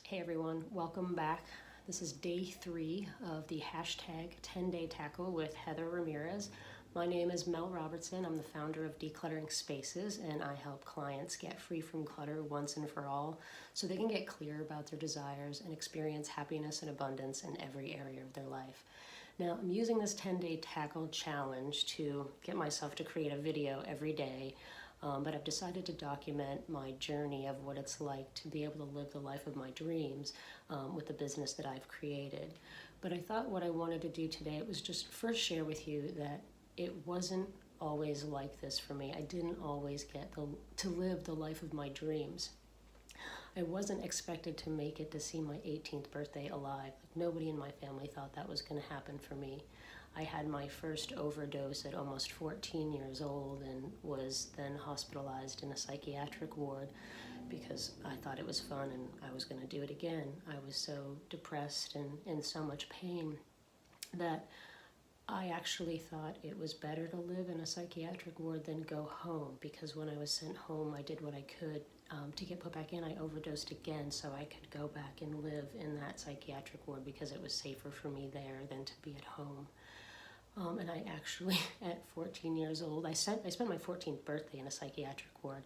Hey everyone, welcome back. This is day 3 of the hashtag 10-day tackle with Heather Ramirez. My name is Mel Robertson. I'm the founder of Decluttering Spaces, and I help clients get free from clutter once and for all so they can get clear about their desires and experience happiness and abundance in every area of their life. Now, I'm using this 10-day tackle challenge to get myself to create a video every day. But I've decided to document my journey of what it's like to be able to live the life of my dreams with the business that I've created. But I thought what I wanted to do today was just first share with you that it wasn't always like this for me. I didn't always get to live the life of my dreams. I wasn't expected to make it to see my 18th birthday alive. Nobody in my family thought that was going to happen for me. I had my first overdose at almost 14 years old and was then hospitalized in a psychiatric ward because I thought it was fun and I was going to do it again. I was so depressed and in so much pain that I actually thought it was better to live in a psychiatric ward than go home, because when I was sent home, I did what I could to get put back in. I overdosed again so I could go back and live in that psychiatric ward because it was safer for me there than to be at home. And I actually, at 14 years old, I spent my 14th birthday in a psychiatric ward.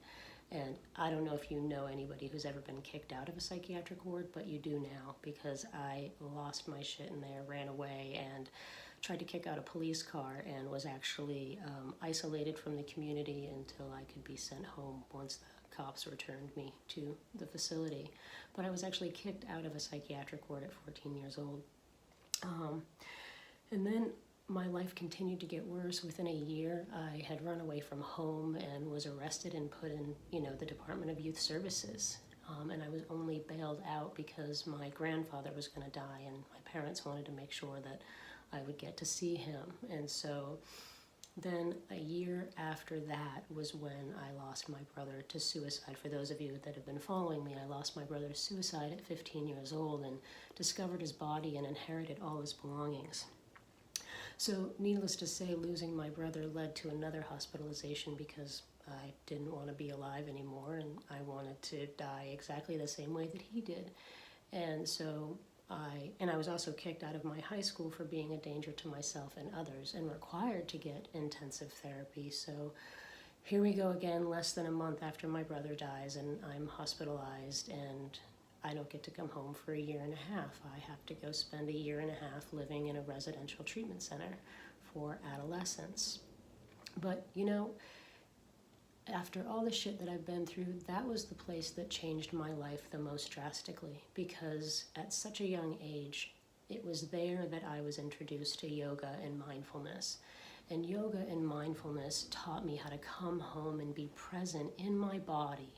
And I don't know if you know anybody who's ever been kicked out of a psychiatric ward, but you do now, because I lost my shit in there, ran away, and tried to kick out a police car and was actually isolated from the community until I could be sent home once the cops returned me to the facility. But I was actually kicked out of a psychiatric ward at 14 years old. And then my life continued to get worse. Within a year, I had run away from home and was arrested and put in, the Department of Youth Services. And I was only bailed out because my grandfather was going to die, and my parents wanted to make sure that I would get to see him. And so then a year after that was when I lost my brother to suicide. For those of you that have been following me, I lost my brother to suicide at 15 years old and discovered his body and inherited all his belongings. So needless to say, losing my brother led to another hospitalization because I didn't want to be alive anymore, and I wanted to die exactly the same way that he did. And so I was also kicked out of my high school for being a danger to myself and others and required to get intensive therapy. So here we go again, less than a month after my brother dies, and I'm hospitalized, and I don't get to come home for a year and a half. I have to go spend a year and a half living in a residential treatment center for adolescents. But, after all the shit that I've been through, that was the place that changed my life the most drastically, because at such a young age, it was there that I was introduced to yoga and mindfulness. And yoga and mindfulness taught me how to come home and be present in my body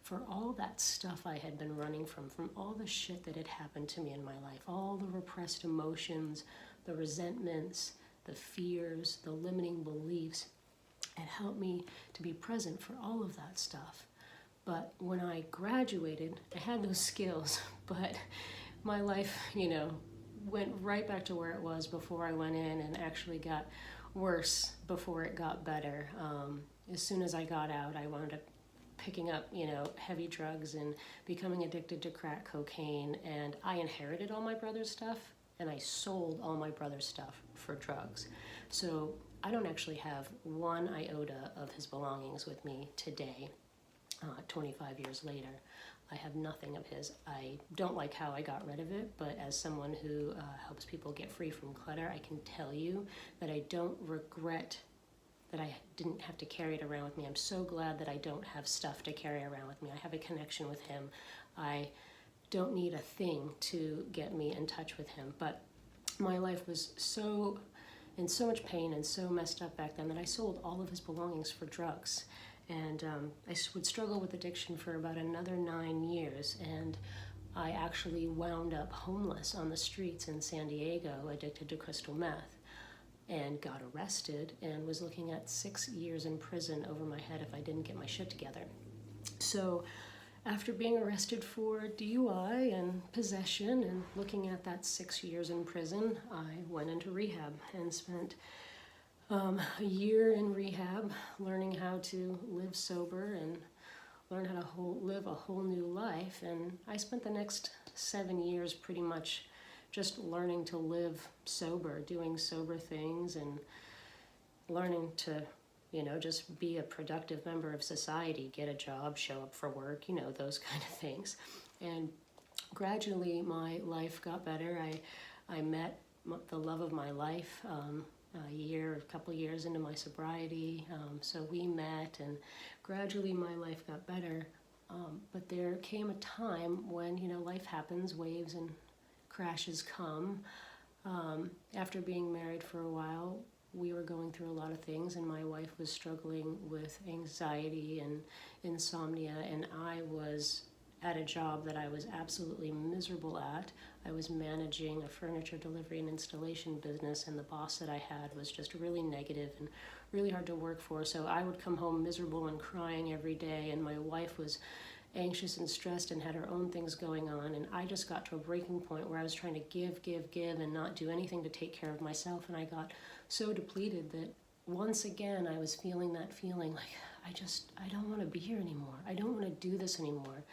for all that stuff I had been running from all the shit that had happened to me in my life, all the repressed emotions, the resentments, the fears, the limiting beliefs. It helped me to be present for all of that stuff. But when I graduated, I had those skills, but my life, went right back to where it was before I went in, and actually got worse before it got better. As soon as I got out, I wound up picking up, heavy drugs and becoming addicted to crack cocaine. And I inherited all my brother's stuff, and I sold all my brother's stuff for drugs. So I don't actually have one iota of his belongings with me today, 25 years later. I have nothing of his. I don't like how I got rid of it, but as someone who helps people get free from clutter, I can tell you that I don't regret that I didn't have to carry it around with me. I'm so glad that I don't have stuff to carry around with me. I have a connection with him. I don't need a thing to get me in touch with him. But my life was in so much pain and so messed up back then that I sold all of his belongings for drugs. And I would struggle with addiction for about another 9 years. And I actually wound up homeless on the streets in San Diego, addicted to crystal meth, and got arrested and was looking at 6 years in prison over my head if I didn't get my shit together. So after being arrested for DUI and possession and looking at that 6 years in prison, I went into rehab and spent a year in rehab learning how to live sober and learn how to live a whole new life. And I spent the next 7 years pretty much just learning to live sober, doing sober things, and learning to, just be a productive member of society, get a job, show up for work, those kind of things. And gradually my life got better. I met the love of my life a couple years into my sobriety. So we met, and gradually my life got better. But there came a time when, life happens, waves and crashes come. After being married for a while, we were going through a lot of things, and my wife was struggling with anxiety and insomnia, and I was at a job that I was absolutely miserable at. I was managing a furniture delivery and installation business, and the boss that I had was just really negative and really hard to work for. So I would come home miserable and crying every day, and my wife was anxious and stressed and had her own things going on, and I just got to a breaking point where I was trying to give and not do anything to take care of myself, and I got so depleted that once again I was feeling that feeling like I don't want to be here anymore. I don't want to do this anymore.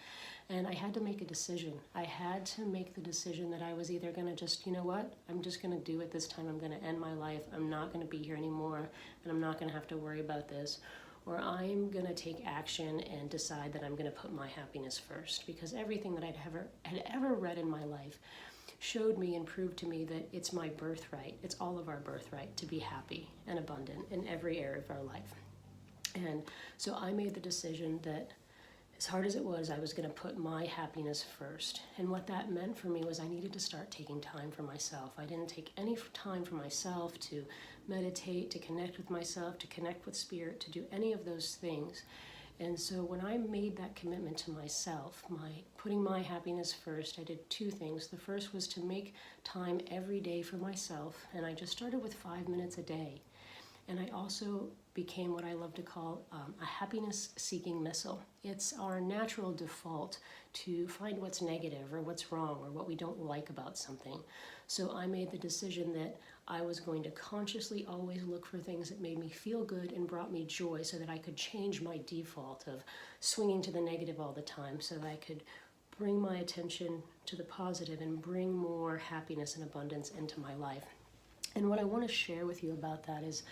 And I had to make a decision. I had to make the decision that I was either going to just, I'm just going to do it this time. I'm going to end my life. I'm not going to be here anymore, and I'm not going to have to worry about this. Or I'm going to take action and decide that I'm going to put my happiness first, because everything that had ever read in my life showed me and proved to me that it's my birthright. It's all of our birthright to be happy and abundant in every area of our life. And so I made the decision that as hard as it was, I was going to put my happiness first. And what that meant for me was I needed to start taking time for myself. I didn't take any time for myself to meditate, to connect with myself, to connect with spirit, to do any of those things. And so when I made that commitment to myself, putting my happiness first, I did two things. The first was to make time every day for myself, and I just started with 5 minutes a day. And I also became what I love to call a happiness-seeking missile. It's our natural default to find what's negative or what's wrong or what we don't like about something. So I made the decision that I was going to consciously always look for things that made me feel good and brought me joy, so that I could change my default of swinging to the negative all the time, so that I could bring my attention to the positive and bring more happiness and abundance into my life. And what I want to share with you about that is,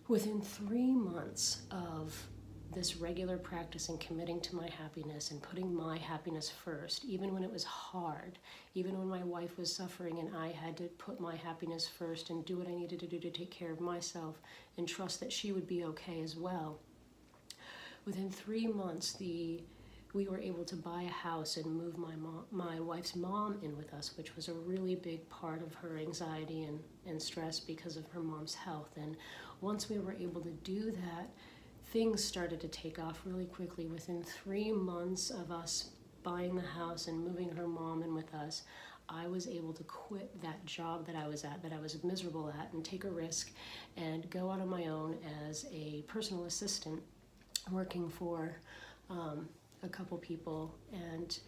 within 3 months of this regular practice and committing to my happiness and putting my happiness first, even when it was hard, even when my wife was suffering and I had to put my happiness first and do what I needed to do to take care of myself and trust that she would be okay as well. Within 3 months, we were able to buy a house and move my wife's mom in with us, which was a really big part of her anxiety and stress because of her mom's health. And once we were able to do that, things started to take off really quickly. Within 3 months of us buying the house and moving her mom in with us, I was able to quit that job that I was at, that I was miserable at, and take a risk and go out on my own as a personal assistant working for a couple people. And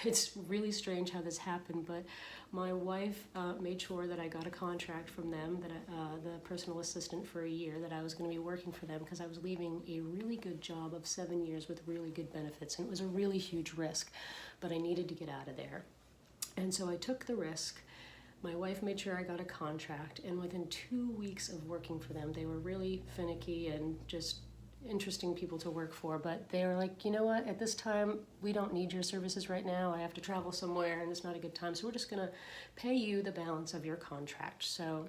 it's really strange how this happened, but my wife made sure that I got a contract from them, that the personal assistant for a year, that I was going to be working for them, because I was leaving a really good job of 7 years with really good benefits, and it was a really huge risk, but I needed to get out of there. And so I took the risk. My wife made sure I got a contract, and within 2 weeks of working for them, they were really finicky and just interesting people to work for, but they were like, you know what, at this time we don't need your services right now. I have to travel somewhere and it's not a good time, so we're just gonna pay you the balance of your contract. So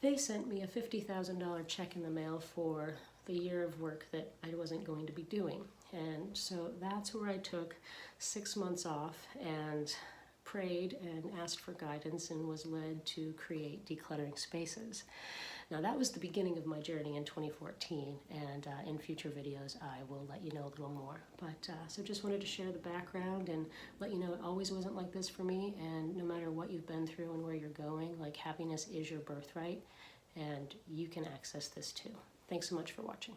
they sent me a $50,000 check in the mail for the year of work that I wasn't going to be doing. And so that's where I took 6 months off and prayed and asked for guidance and was led to create Decluttering Spaces. Now that was the beginning of my journey in 2014, and in future videos I will let you know a little more. But so just wanted to share the background and let you know it always wasn't like this for me, and no matter what you've been through and where you're going, like, happiness is your birthright, and you can access this too. Thanks so much for watching.